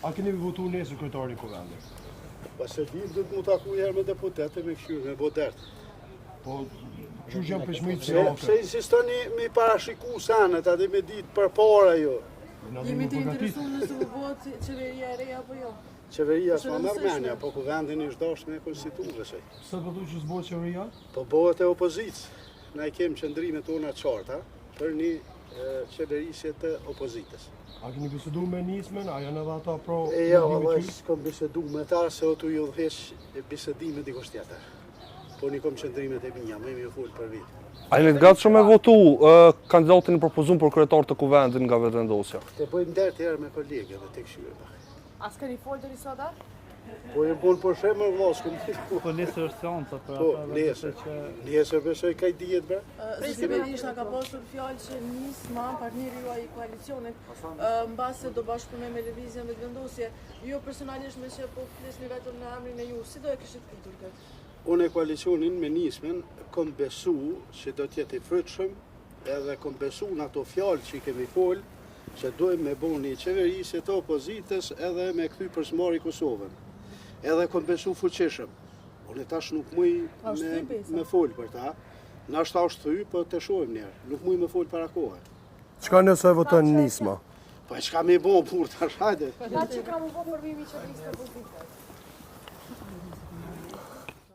A keni votuar nesër kryetarin e Kuvendit? Pas e di, do të mu taku herë me deputete me këshyrë, me bodert. Po, qysh janë peshmit Pse insistoni me parashiku sanet, atë me ditë për para jo. Jemi të interesuar nëse u bëhet qeveria e re apo jo? Qeveria s'ma merr mendja, po Kuvendin ish dashur me konstitutë se. Sa po thosh që s'bëhet qeveria? Po bëhet e opozicë. Na i kem qëndrimet tona të qarta për një qeverisje të opozitës. A keni bisedu me nismen, a janë edhe ata pro? Jo, valla, s'kom bisedu me ta, se o tu ju dhesh bisedimet dikush tjetër. Po një kom qëndrimet e minja, me ju full për vit. A jeni të gatshëm me votu kandidatin e propozuar për kryetar të Kuvendit nga vetëvendosja? Te bëjmë der të herë me kolegëve të këshyre. A s'keni folë deri sot? Po e bon për shemër vlasku. Po nesër është seanca për Po, nesër besoj kaj dijet bre. Zoti Berisha na ka pasur fjalë që nisma partneri juaj i koalicionit mbase do bashkëpunoj me lëvizjen vetëvendosje. Ju personalisht me që po flisni vetëm në emrin e ju, si do e kishit pritur këtë? Unë e koalicionin me nismen kom besu që do t'jetë i frytshëm, edhe kom besu në ato fjalë që i kemi folë, që dojmë me bo një qeverisje të opozitës edhe me kthy përsmari Kosovën. Edhe kom besu fuqishëm. Unë tash nuk muj me folë për ta. Na është ashtë thy, po të shohim njerë. Nuk muj me folë para kohë. Çka nëse voton nisma? Po çka me bo, pur tash hajde. Ta që kam u bo përvimi qeverisë të opozitës.